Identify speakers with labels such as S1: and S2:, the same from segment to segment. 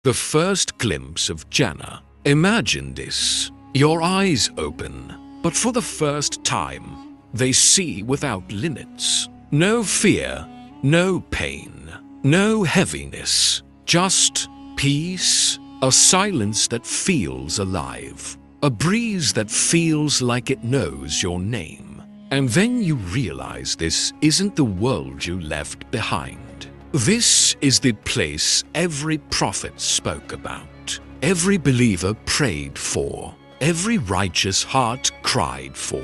S1: The first glimpse of Jannah. Imagine this. Your eyes open, but for the first time, they see without limits. No fear, no pain, no heaviness, just peace, a silence that feels alive, a breeze that feels like it knows your name. And then you realize this isn't the world you left behind. This is the place every prophet spoke about, every believer prayed for, every righteous heart cried for.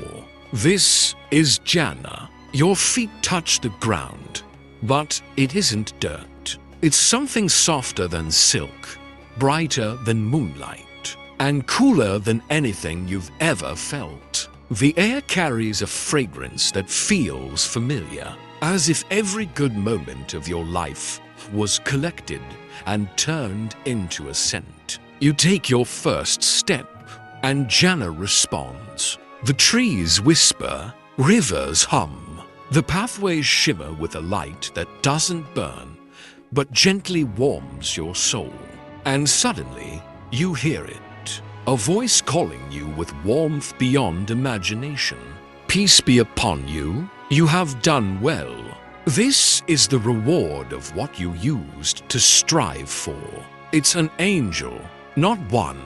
S1: This is Jannah. Your feet touch the ground, but it isn't dirt. It's something softer than silk, brighter than moonlight, and cooler than anything you've ever felt. The air carries a fragrance that feels familiar, as if every good moment of your life was collected and turned into a scent. You take your first step, and Jannah responds. The trees whisper, rivers hum, the pathways shimmer with a light that doesn't burn, but gently warms your soul. And suddenly, you hear it, a voice calling you with warmth beyond imagination. Peace be upon you. You have done well. This is the reward of what you used to strive for. It's an angel, not one,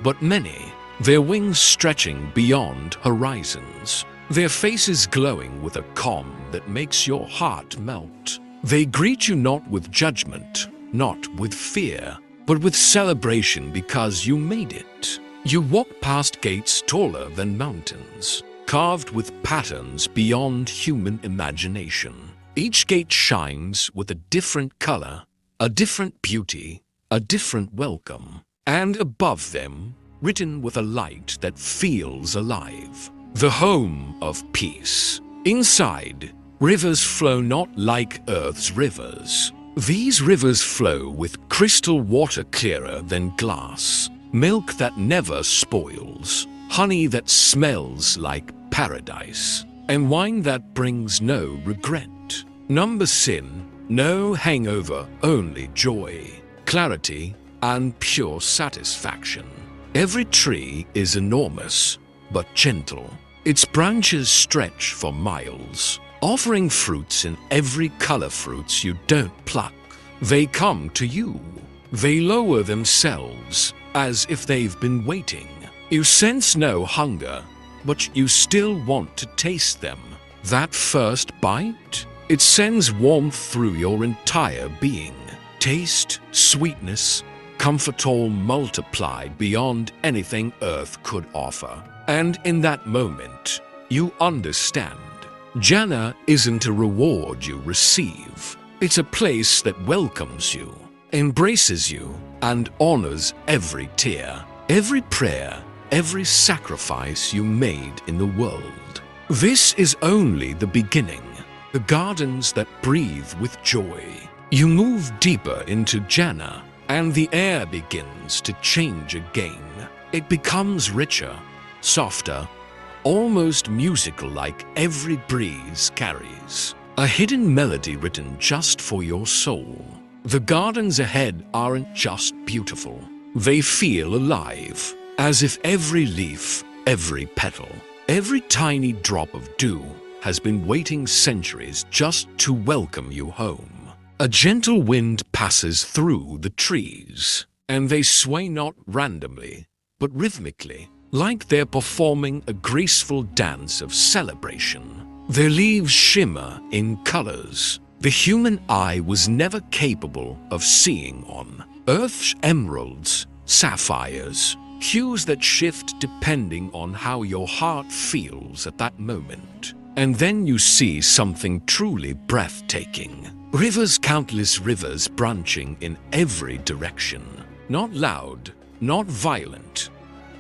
S1: but many, their wings stretching beyond horizons, their faces glowing with a calm that makes your heart melt. They greet you not with judgment, not with fear, but with celebration because you made it. You walk past gates taller than mountains, carved with patterns beyond human imagination. Each gate shines with a different color, a different beauty, a different welcome, and above them, written with a light that feels alive, the home of peace. Inside, rivers flow not like Earth's rivers. These rivers flow with crystal water clearer than glass, milk that never spoils, honey that smells like paradise, and wine that brings no regret. Number sin, no hangover, only joy, clarity, and pure satisfaction. Every tree is enormous, but gentle. Its branches stretch for miles, offering fruits in every color fruits you don't pluck. They come to you. They lower themselves as if they've been waiting. You sense no hunger, but you still want to taste them. That first bite, it sends warmth through your entire being. Taste, sweetness, comfort all multiplied beyond anything earth could offer. And in that moment, you understand. Jannah isn't a reward you receive. It's a place that welcomes you, embraces you, and honors every tear, every prayer, every sacrifice you made in the world. This is only the beginning, the gardens that breathe with joy. You move deeper into Jannah, and the air begins to change again. It becomes richer, softer, almost musical like every breeze carries. A hidden melody written just for your soul. The gardens ahead aren't just beautiful. They feel alive, as if every leaf, every petal, every tiny drop of dew has been waiting centuries just to welcome you home. A gentle wind passes through the trees, and they sway not randomly, but rhythmically, like they're performing a graceful dance of celebration. Their leaves shimmer in colors the human eye was never capable of seeing on. Earth's emeralds, sapphires, hues that shift depending on how your heart feels at that moment. And then you see something truly breathtaking. Rivers, countless rivers branching in every direction. Not loud, not violent,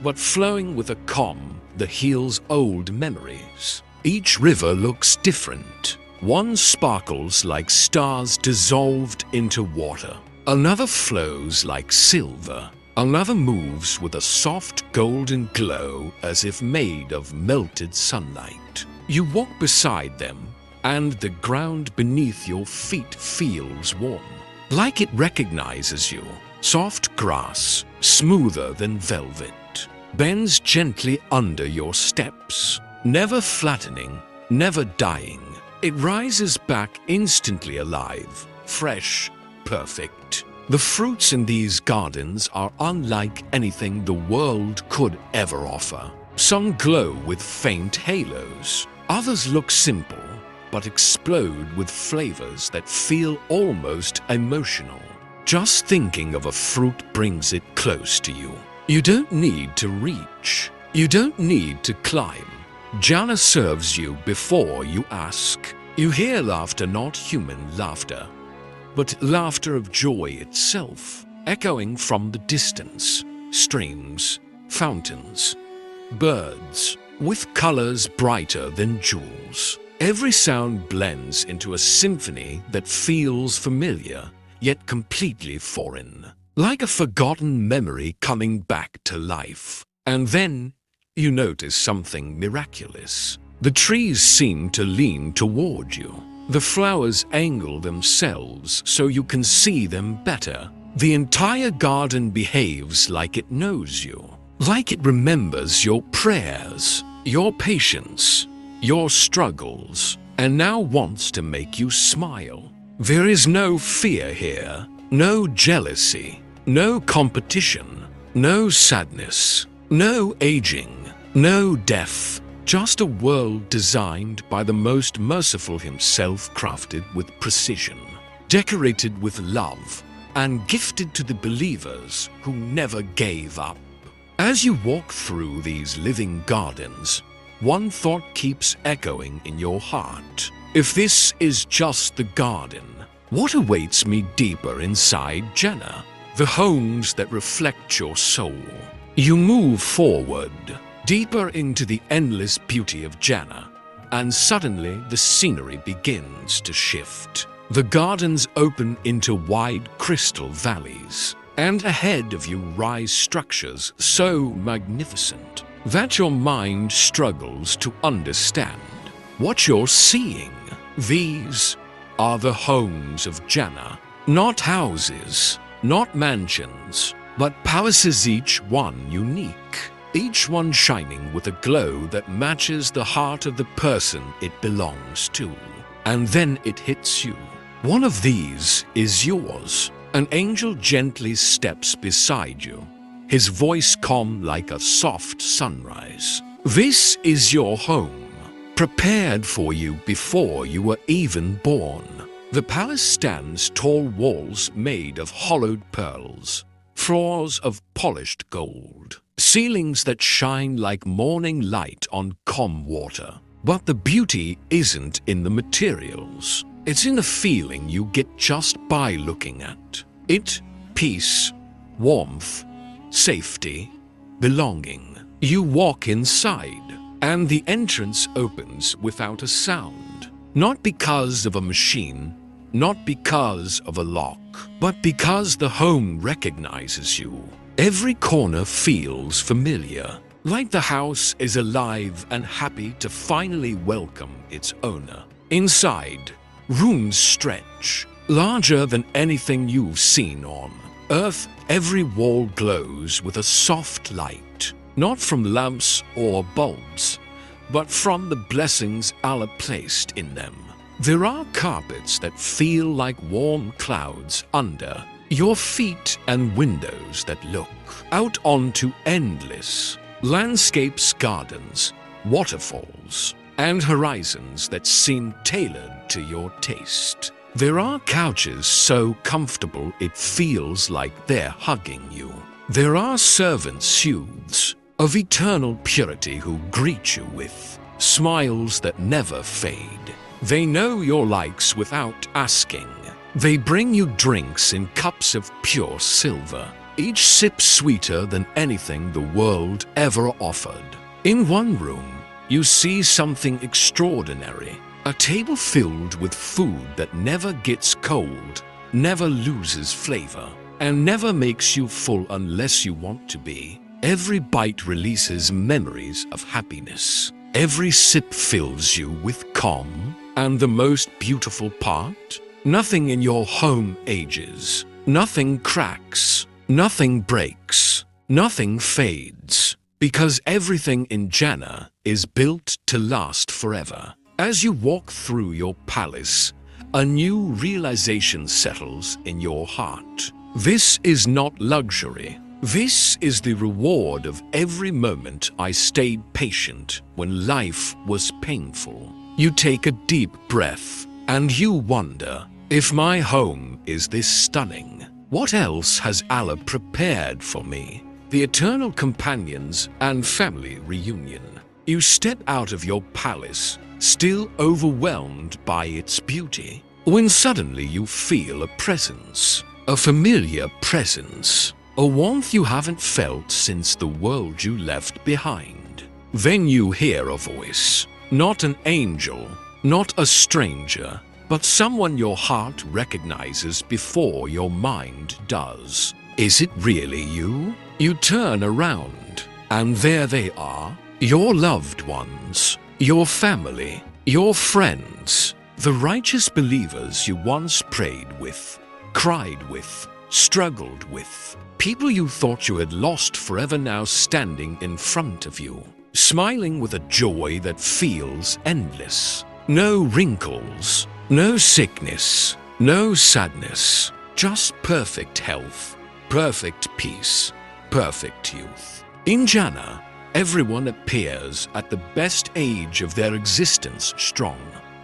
S1: but flowing with a calm that heals old memories. Each river looks different. One sparkles like stars dissolved into water. Another flows like silver. Another moves with a soft golden glow as if made of melted sunlight. You walk beside them, and the ground beneath your feet feels warm, like it recognizes you, Soft grass, smoother than velvet, bends gently under your steps, never flattening, never dying. It rises back instantly alive, fresh, perfect. The fruits in these gardens are unlike anything the world could ever offer. Some glow with faint halos. Others look simple, but explode with flavors that feel almost emotional. Just thinking of a fruit brings it close to you. You don't need to reach. You don't need to climb. Jannah serves you before you ask. You hear laughter, not human laughter, but laughter of joy itself, echoing from the distance. Streams, fountains, birds, with colors brighter than jewels. Every sound blends into a symphony that feels familiar, yet completely foreign, like a forgotten memory coming back to life. And then you notice something miraculous. The trees seem to lean toward you. The flowers angle themselves so you can see them better. The entire garden behaves like it knows you, like it remembers your prayers, your patience, your struggles, and now wants to make you smile. There is no fear here, no jealousy, no competition, no sadness, no aging, no death. Just a world designed by the most merciful himself, crafted with precision, decorated with love, and gifted to the believers who never gave up. As you walk through these living gardens, one thought keeps echoing in your heart. If this is just the garden, what awaits me deeper inside Jannah? The homes that reflect your soul. You move forward, deeper into the endless beauty of Jannah, and suddenly the scenery begins to shift. The gardens open into wide crystal valleys, and ahead of you rise structures so magnificent that your mind struggles to understand what you're seeing. These are the homes of Jannah, not houses, not mansions, but palaces, each one unique. Each one shining with a glow that matches the heart of the person it belongs to. And then it hits you. One of these is yours. An angel gently steps beside you, his voice calm like a soft sunrise. This is your home, prepared for you before you were even born. The palace stands tall walls made of hollowed pearls, floors of polished gold, ceilings that shine like morning light on calm water. But the beauty isn't in the materials. It's in the feeling you get just by looking at it. Peace, warmth, safety, belonging. You walk inside, and the entrance opens without a sound. Not because of a machine, not because of a lock, but because the home recognizes you. Every corner feels familiar, like the house is alive and happy to finally welcome its owner. Inside, rooms stretch, larger than anything you've seen on Earth. Every wall glows with a soft light, not from lamps or bulbs, but from the blessings Allah placed in them. There are carpets that feel like warm clouds under your feet, and windows that look out onto endless landscapes, gardens, waterfalls, and horizons that seem tailored to your taste. There are couches so comfortable it feels like they're hugging you. There are servants' youths of eternal purity who greet you with smiles that never fade. They know your likes without asking. They bring you drinks in cups of pure silver, each sip sweeter than anything the world ever offered. In one room, you see something extraordinary. A table filled with food that never gets cold, never loses flavor, and never makes you full unless you want to be. Every bite releases memories of happiness. Every sip fills you with calm. And the most beautiful part? Nothing in your home ages. Nothing cracks. Nothing breaks, nothing fades, because everything in Jannah is built to last forever. As you walk through your palace, a new realization settles in your heart. This is not luxury. This is the reward of every moment I stayed patient when life was painful. You take a deep breath and you wonder, if my home is this stunning, what else has Allah prepared for me? The eternal companions and family reunion. You step out of your palace, still overwhelmed by its beauty, when suddenly you feel a presence, a familiar presence, a warmth you haven't felt since the world you left behind. Then you hear a voice, not an angel, not a stranger, but someone your heart recognizes before your mind does. Is it really you? You turn around, and there they are, your loved ones, your family, your friends, the righteous believers you once prayed with, cried with, struggled with. People you thought you had lost forever now standing in front of you, smiling with a joy that feels endless. No wrinkles, no sickness, no sadness, just perfect health, perfect peace, perfect youth. In Jannah, everyone appears at the best age of their existence, strong,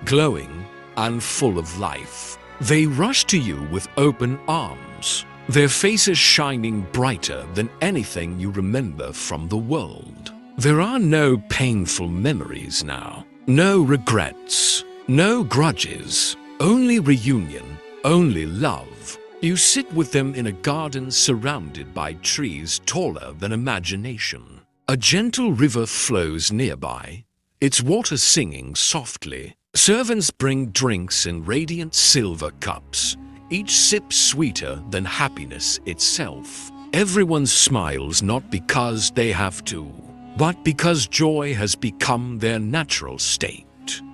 S1: glowing, and full of life. They rush to you with open arms, their faces shining brighter than anything you remember from the world. There are no painful memories now, no regrets, no grudges, only reunion, only love. You sit with them in a garden surrounded by trees taller than imagination. A gentle river flows nearby, its water singing softly. Servants bring drinks in radiant silver cups, each sip sweeter than happiness itself. Everyone smiles not because they have to, but because joy has become their natural state.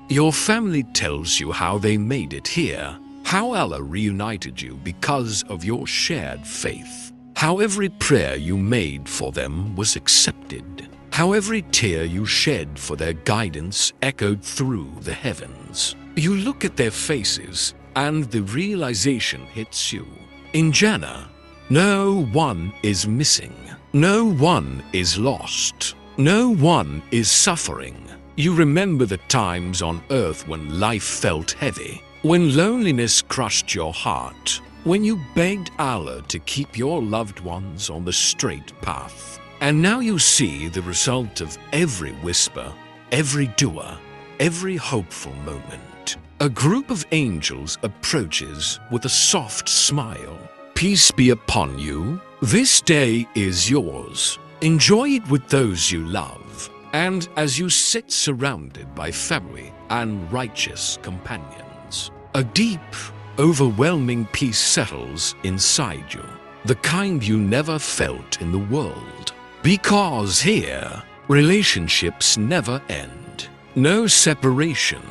S1: Your family tells you how they made it here, how Allah reunited you because of your shared faith, how every prayer you made for them was accepted, how every tear you shed for their guidance echoed through the heavens. You look at their faces and the realization hits you. In Jannah, no one is missing, no one is lost, no one is suffering. You remember the times on earth when life felt heavy, when loneliness crushed your heart, when you begged Allah to keep your loved ones on the straight path. And now you see the result of every whisper, every dua, every hopeful moment. A group of angels approaches with a soft smile. Peace be upon you. This day is yours. Enjoy it with those you love. And as you sit surrounded by family and righteous companions, a deep, overwhelming peace settles inside you, the kind you never felt in the world. Because here, relationships never end. No separation,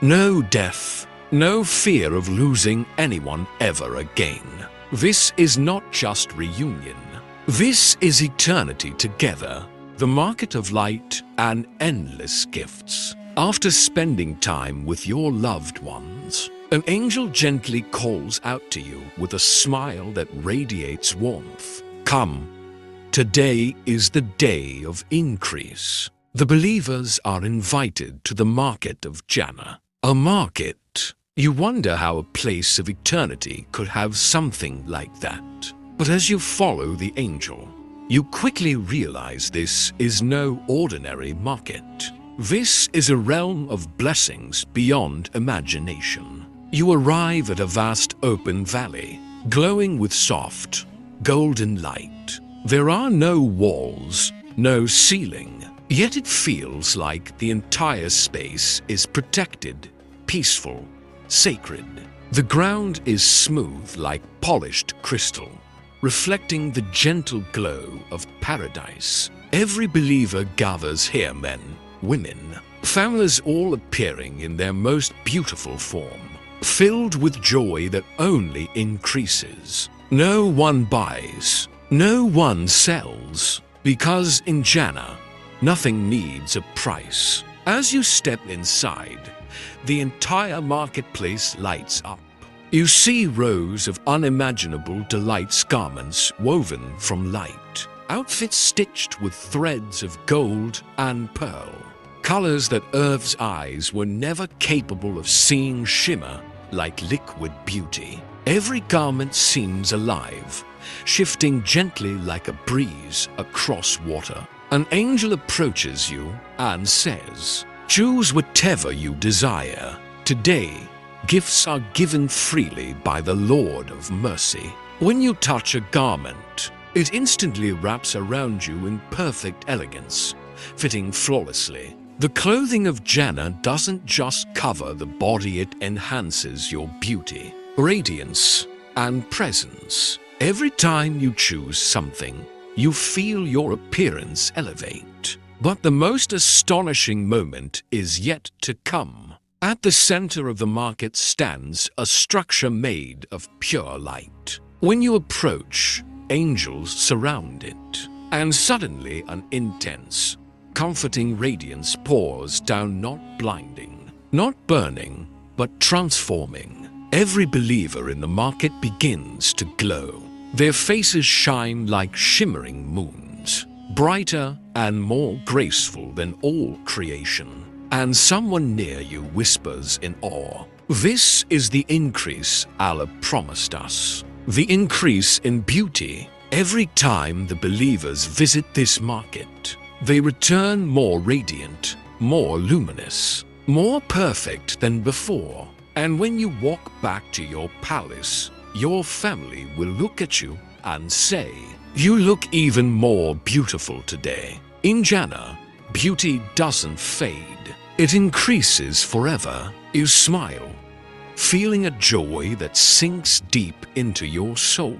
S1: no death, no fear of losing anyone ever again. This is not just reunion. This is eternity together, the market of light and endless gifts. After spending time with your loved ones, an angel gently calls out to you with a smile that radiates warmth. Come. Today is the day of increase. The believers are invited to the market of Jannah. A market. You wonder how a place of eternity could have something like that. But as you follow the angel, you quickly realize this is no ordinary market. This is a realm of blessings beyond imagination. You arrive at a vast open valley, glowing with soft, golden light. There are no walls, no ceiling, yet it feels like the entire space is protected, peaceful, sacred. The ground is smooth like polished crystal, reflecting the gentle glow of paradise. Every believer gathers here, men, women, families all appearing in their most beautiful form, filled with joy that only increases. No one buys, No one sells, because in Jannah, nothing needs a price. As you step inside, the entire marketplace lights up. You see rows of unimaginable delights garments woven from light, outfits stitched with threads of gold and pearl, colors that Earth's eyes were never capable of seeing shimmer like liquid beauty. Every garment seems alive, shifting gently like a breeze across water. An angel approaches you and says, "Choose whatever you desire. Today, gifts are given freely by the Lord of mercy." When you touch a garment, it instantly wraps around you in perfect elegance, fitting flawlessly. The clothing of Jannah doesn't just cover the body, it enhances your beauty, radiance, and presence. Every time you choose something, you feel your appearance elevate. But the most astonishing moment is yet to come. At the center of the market stands a structure made of pure light. When you approach, angels surround it, and suddenly an intense, comforting radiance pours down, not blinding, not burning, but transforming. Every believer in the market begins to glow. Their faces shine like shimmering moons, brighter and more graceful than all creation. And someone near you whispers in awe, "This is the increase Allah promised us." The increase in beauty. Every time the believers visit this market, they return more radiant, more luminous, more perfect than before. And when you walk back to your palace, your family will look at you and say, "You look even more beautiful today." In Jannah, beauty doesn't fade. It increases forever. You smile, feeling a joy that sinks deep into your soul.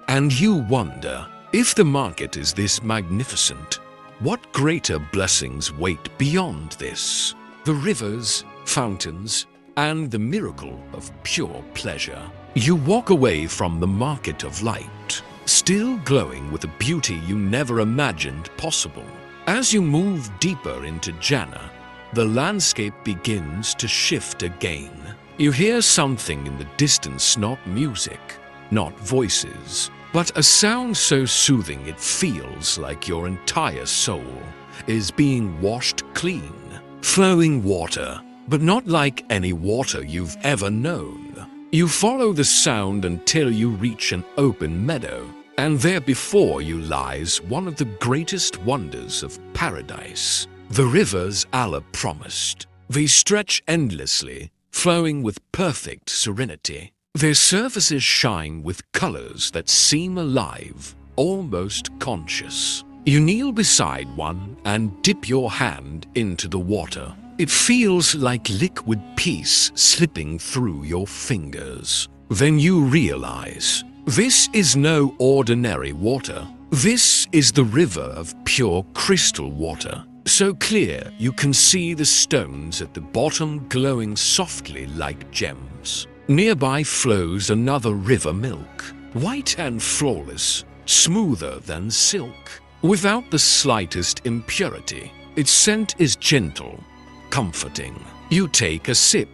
S1: And you wonder, if the market is this magnificent, what greater blessings wait beyond this? The rivers, fountains, and the miracle of pure pleasure. You walk away from the market of light, still glowing with a beauty you never imagined possible. As you move deeper into Jannah, the landscape begins to shift again. You hear something in the distance, not music, not voices, but a sound so soothing it feels like your entire soul is being washed clean. Flowing water, but not like any water you've ever known. You follow the sound until you reach an open meadow, and there before you lies one of the greatest wonders of paradise. The rivers Allah promised. They stretch endlessly, flowing with perfect serenity. Their surfaces shine with colors that seem alive, almost conscious. You kneel beside one and dip your hand into the water. It feels like liquid peace slipping through your fingers. Then you realize, this is no ordinary water. This is the river of pure crystal water. So clear you can see the stones at the bottom glowing softly like gems. Nearby flows another river milk, white and flawless, smoother than silk, without the slightest impurity. Its scent is gentle, comforting. You take a sip,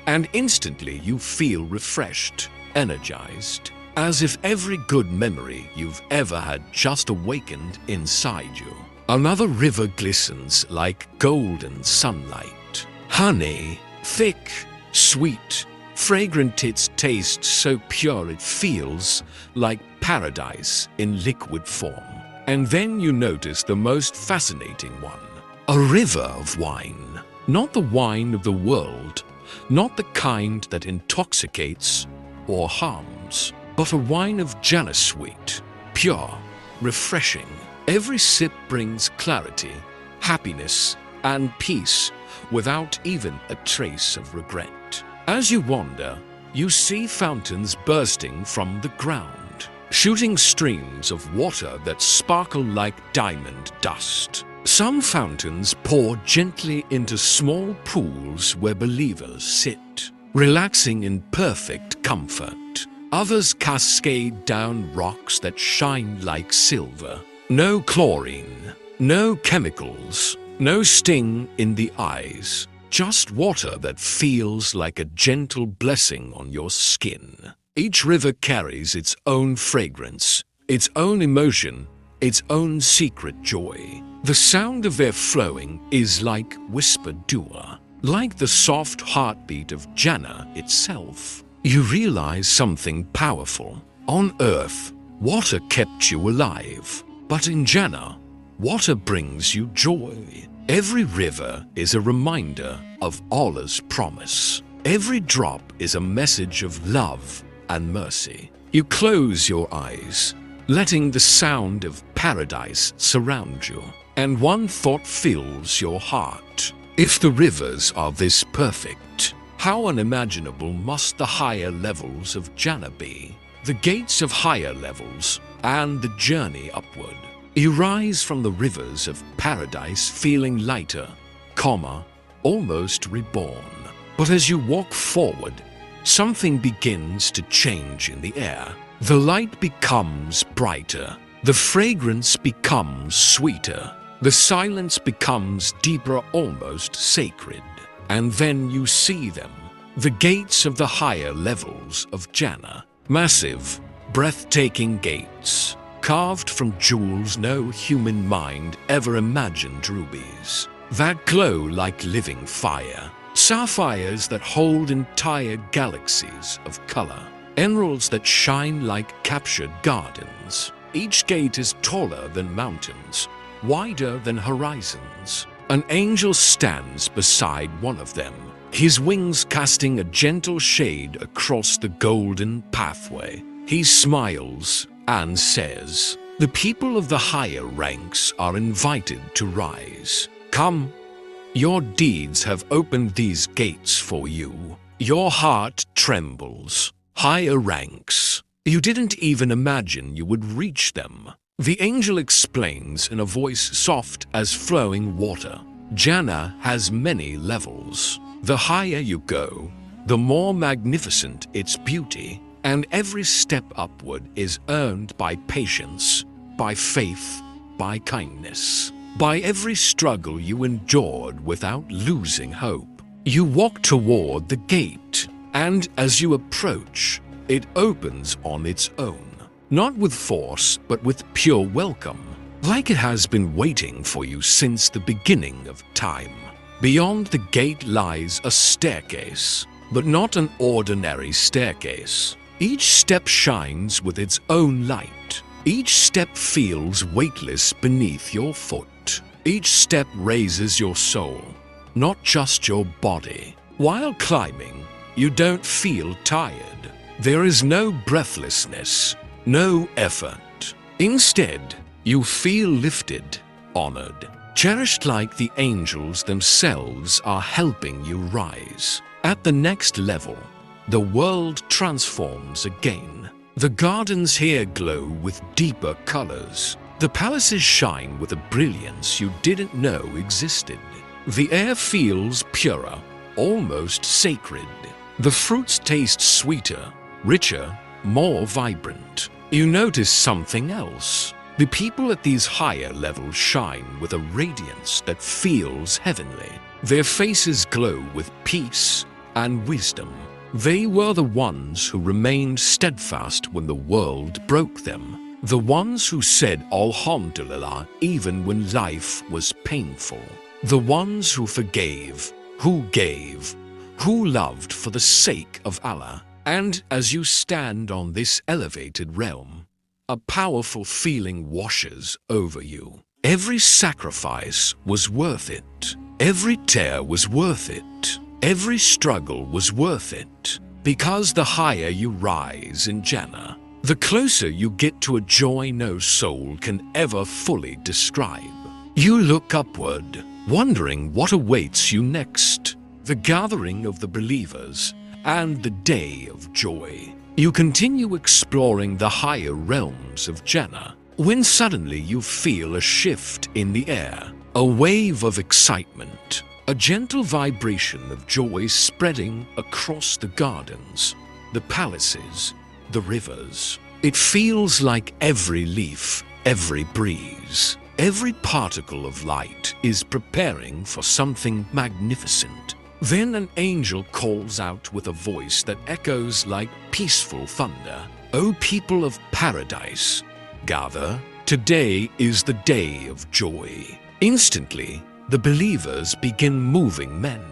S1: and instantly you feel refreshed, energized, as if every good memory you've ever had just awakened inside you. Another river glistens like golden sunlight. Honey, thick, sweet, fragrant, its taste so pure it feels like paradise in liquid form. And then you notice the most fascinating one. A river of wine. Not the wine of the world, not the kind that intoxicates or harms, but a wine of Jannah, sweet, pure, refreshing. Every sip brings clarity, happiness, and peace without even a trace of regret. As you wander, you see fountains bursting from the ground, shooting streams of water that sparkle like diamond dust. Some fountains pour gently into small pools where believers sit, relaxing in perfect comfort. Others cascade down rocks that shine like silver. No chlorine, no chemicals, no sting in the eyes. Just water that feels like a gentle blessing on your skin. Each river carries its own fragrance, its own emotion, its own secret joy. The sound of their flowing is like whispered dua, like the soft heartbeat of Jannah itself. You realize something powerful. On earth, water kept you alive, but in Jannah, water brings you joy. Every river is a reminder of Allah's promise. Every drop is a message of love and mercy. You close your eyes, letting the sound of paradise surround you, and one thought fills your heart. If the rivers are this perfect, how unimaginable must the higher levels of Jannah be? The gates of higher levels and the journey upward. You rise from the rivers of paradise feeling lighter, calmer, almost reborn. But as you walk forward, something begins to change in the air. The light becomes brighter. The fragrance becomes sweeter. The silence becomes deeper, almost sacred. And then you see them, the gates of the higher levels of Jannah. Massive, breathtaking gates, carved from jewels no human mind ever imagined rubies, that glow like living fire. Sapphires that hold entire galaxies of color. Emeralds that shine like captured gardens. Each gate is taller than mountains, wider than horizons. An angel stands beside one of them, his wings casting a gentle shade across the golden pathway. He smiles and says, "The people of the higher ranks are invited to rise. Come, your deeds have opened these gates for you." Your heart trembles. Higher ranks. You didn't even imagine you would reach them. The angel explains in a voice soft as flowing water. Jannah has many levels. The higher you go, the more magnificent its beauty, and every step upward is earned by patience, by faith, by kindness, by every struggle you endured without losing hope. You walk toward the gate, and as you approach, it opens on its own. Not with force, but with pure welcome, like it has been waiting for you since the beginning of time. Beyond the gate lies a staircase, but not an ordinary staircase. Each step shines with its own light. Each step feels weightless beneath your foot. Each step raises your soul, not just your body. While climbing, you don't feel tired. There is no breathlessness, no effort. Instead, you feel lifted, honored, cherished, like the angels themselves are helping you rise. At the next level, the world transforms again. The gardens here glow with deeper colors. The palaces shine with a brilliance you didn't know existed. The air feels purer, almost sacred. The fruits taste sweeter, richer, more vibrant. You notice something else. The people at these higher levels shine with a radiance that feels heavenly. Their faces glow with peace and wisdom. They were the ones who remained steadfast when the world broke them. The ones who said Alhamdulillah even when life was painful. The ones who forgave, who gave, who loved for the sake of Allah. And as you stand on this elevated realm, a powerful feeling washes over you. Every sacrifice was worth it. Every tear was worth it. Every struggle was worth it. Because the higher you rise in Jannah, the closer you get to a joy no soul can ever fully describe. You look upward, wondering what awaits you next. The gathering of the believers and the day of joy. You continue exploring the higher realms of Jannah, when suddenly you feel a shift in the air, a wave of excitement, a gentle vibration of joy spreading across the gardens, the palaces, the rivers. It feels like every leaf, every breeze, every particle of light is preparing for something magnificent. Then an angel calls out with a voice that echoes like peaceful thunder. O people of paradise, gather. Today is the day of joy. Instantly, the believers begin moving men,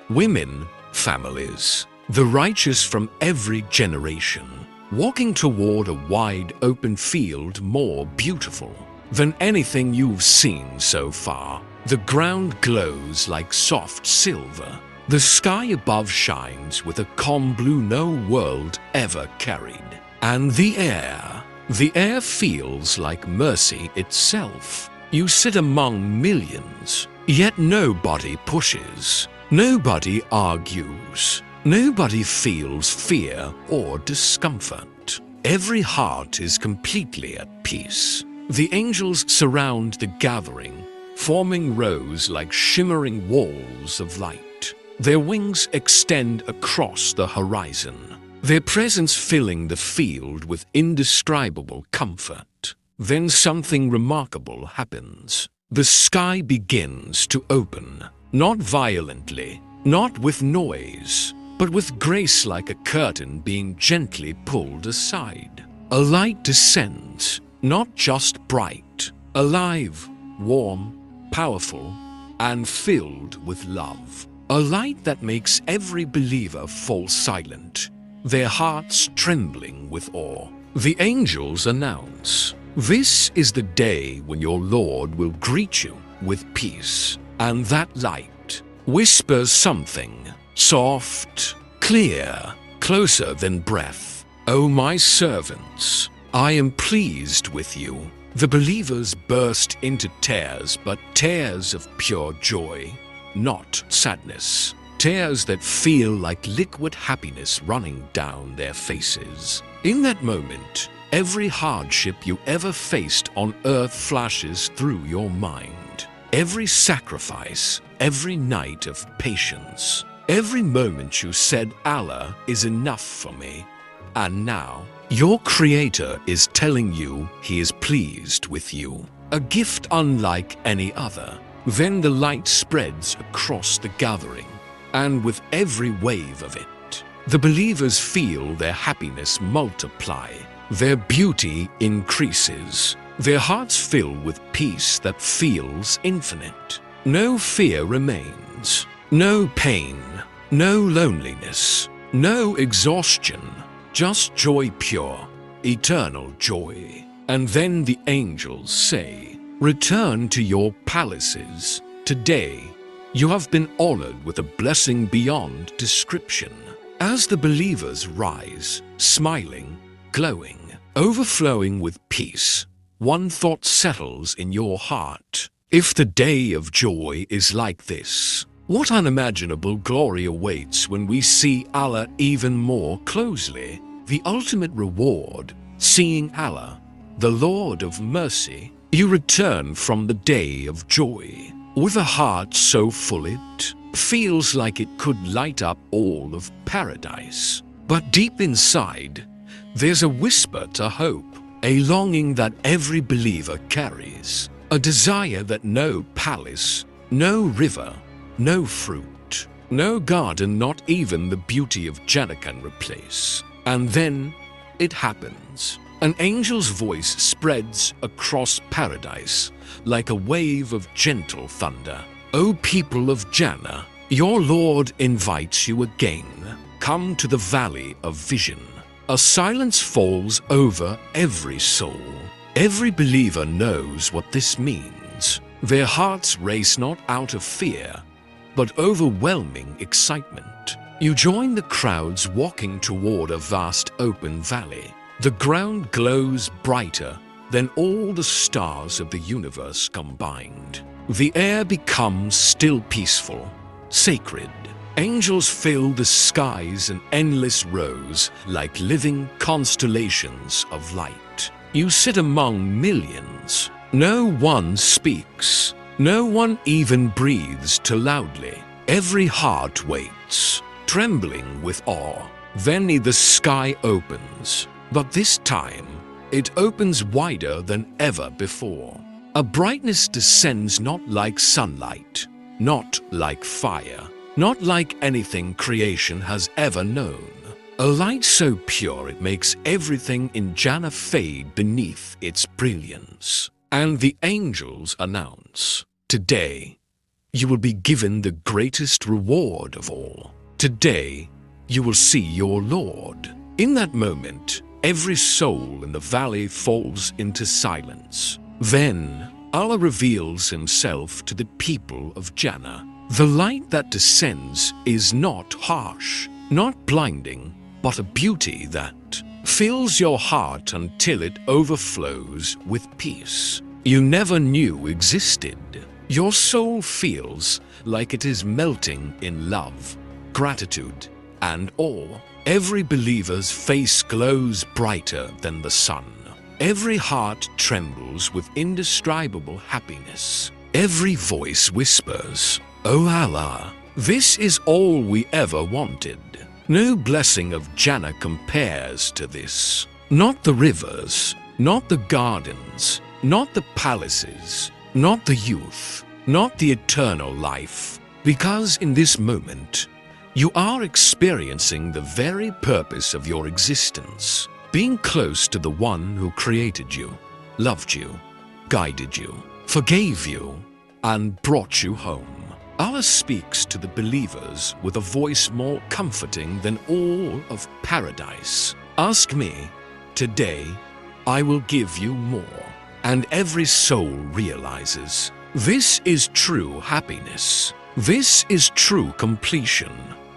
S1: women, families, the righteous from every generation, walking toward a wide open field more beautiful than anything you've seen so far. The ground glows like soft silver. The sky above shines with a calm blue no world ever carried. And the air feels like mercy itself. You sit among millions, yet nobody pushes, nobody argues, nobody feels fear or discomfort. Every heart is completely at peace. The angels surround the gathering, forming rows like shimmering walls of light. Their wings extend across the horizon, their presence filling the field with indescribable comfort. Then something remarkable happens. The sky begins to open, not violently, not with noise, but with grace, like a curtain being gently pulled aside. A light descends, not just bright, alive, warm, powerful, and filled with love. A light that makes every believer fall silent, their hearts trembling with awe. The angels announce, "This is the day when your Lord will greet you with peace." And that light whispers something soft, clear, closer than breath. "O my servants, I am pleased with you." The believers burst into tears, but tears of pure joy, not sadness. Tears that feel like liquid happiness running down their faces. In that moment, every hardship you ever faced on earth flashes through your mind. Every sacrifice, every night of patience, every moment you said, "Allah is enough for me." And now, your Creator is telling you He is pleased with you. A gift unlike any other. Then the light spreads across the gathering, and with every wave of it, the believers feel their happiness multiply, their beauty increases, their hearts fill with peace that feels infinite. No fear remains, no pain, no loneliness, no exhaustion, just joy pure, eternal joy. And then the angels say, "Return to your palaces. Today, you have been honored with a blessing beyond description." As the believers rise, smiling, glowing, overflowing with peace, one thought settles in your heart. If the day of joy is like this, what unimaginable glory awaits when we see Allah even more closely? The ultimate reward, seeing Allah, the Lord of mercy. You return from the day of joy with a heart so full it feels like it could light up all of paradise. But deep inside, there's a whisper to hope, a longing that every believer carries, a desire that no palace, no river, no fruit, no garden, not even the beauty of Jannah can replace. And then it happens. An angel's voice spreads across paradise like a wave of gentle thunder. "O people of Jannah, your Lord invites you again. Come to the valley of vision." A silence falls over every soul. Every believer knows what this means. Their hearts race not out of fear, but overwhelming excitement. You join the crowds walking toward a vast open valley. The ground glows brighter than all the stars of the universe combined. The air becomes still peaceful, sacred. Angels fill the skies in endless rows like living constellations of light. You sit among millions. No one speaks. No one even breathes too loudly. Every heart waits, trembling with awe. Then the sky opens, but this time it opens wider than ever before. A brightness descends not like sunlight, not like fire, not like anything creation has ever known. A light so pure it makes everything in Jannah fade beneath its brilliance. And the angels announce, "Today, you will be given the greatest reward of all. Today, you will see your Lord." In that moment, every soul in the valley falls into silence. Then, Allah reveals Himself to the people of Jannah. The light that descends is not harsh, not blinding, but a beauty that fills your heart until it overflows with peace you never knew existed. Your soul feels like it is melting in love, gratitude, and awe. Every believer's face glows brighter than the sun. Every heart trembles with indescribable happiness. Every voice whispers, "O Allah, this is all we ever wanted." No blessing of Jannah compares to this. Not the rivers, not the gardens, not the palaces, not the youth, not the eternal life. Because in this moment, you are experiencing the very purpose of your existence, being close to the one who created you, loved you, guided you, forgave you, and brought you home. Allah speaks to the believers with a voice more comforting than all of paradise. Ask me, today I will give you more. And every soul realizes, this is true happiness. This is true completion.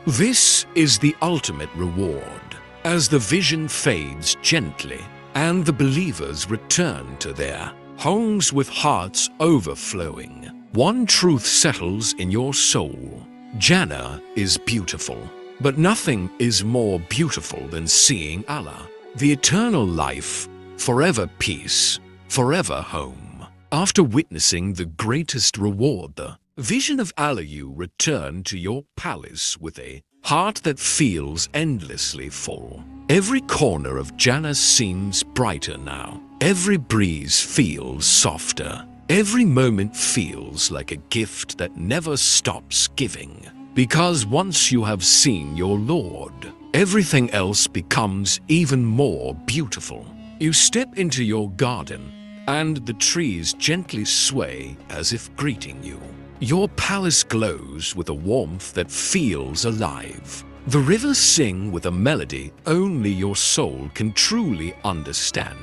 S1: This is the ultimate reward. As the vision fades gently and the believers return to their homes with hearts overflowing, one truth settles in your soul. Jannah is beautiful, but nothing is more beautiful than seeing Allah, the eternal life, forever peace, forever home. After witnessing the greatest reward, the vision of Allah, you return to your palace with a heart that feels endlessly full. Every corner of Jannah seems brighter now. Every breeze feels softer. Every moment feels like a gift that never stops giving. Because once you have seen your Lord, everything else becomes even more beautiful. You step into your garden, and the trees gently sway as if greeting you. Your palace glows with a warmth that feels alive. The rivers sing with a melody only your soul can truly understand.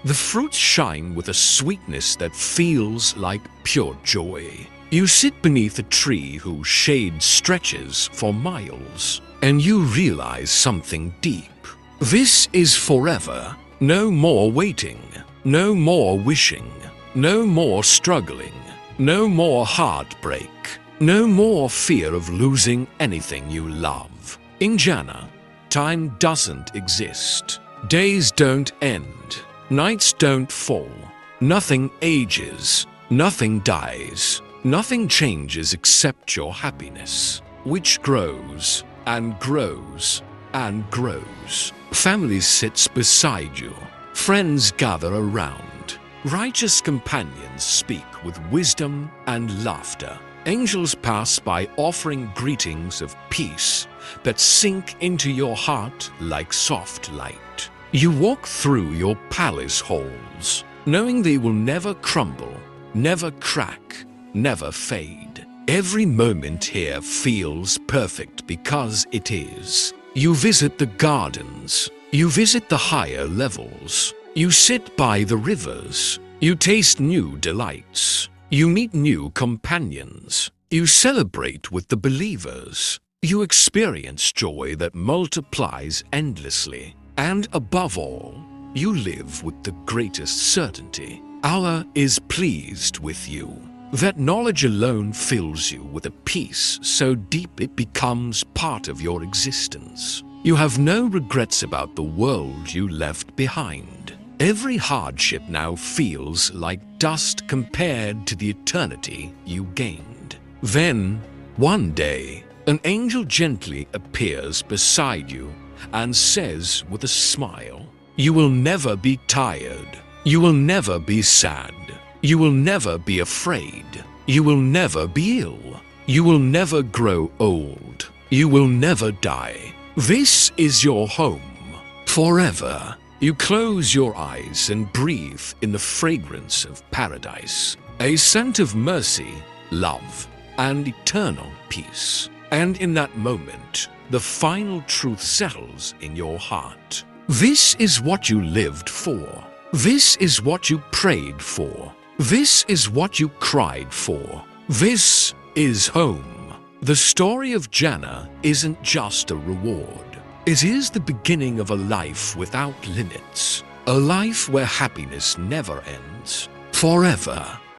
S1: The fruits shine with a sweetness that feels like pure joy. You sit beneath a tree whose shade stretches for miles, and you realize something deep. This is forever. No more waiting. No more wishing. No more struggling. No more heartbreak. No more fear of losing anything you love. In Jannah, time doesn't exist. Days don't end. Nights don't fall. Nothing ages. Nothing dies. Nothing changes except your happiness, which grows and grows and grows. Families sit beside you. Friends gather around. Righteous companions speak with wisdom and laughter. Angels pass by offering greetings of peace that sink into your heart like soft light. You walk through your palace halls, knowing they will never crumble, never crack, never fade. Every moment here feels perfect because it is. You visit the gardens. You visit the higher levels. You sit by the rivers. You taste new delights. You meet new companions. You celebrate with the believers. You experience joy that multiplies endlessly. And above all, you live with the greatest certainty. Allah is pleased with you. That knowledge alone fills you with a peace so deep it becomes part of your existence. You have no regrets about the world you left behind. Every hardship now feels like dust compared to the eternity you gained. Then, one day, an angel gently appears beside you and says with a smile, You will never be tired. You will never be sad. You will never be afraid. You will never be ill. You will never grow old. You will never die. This is your home forever. You close your eyes and breathe in the fragrance of paradise, a scent of mercy, love, and eternal peace. And in that moment, the final truth settles in your heart. This is what you lived for. This is what you prayed for. This is what you cried for. This is home. The story of Jannah isn't just a reward. It is the beginning of a life without limits. A life where happiness never ends. Forever.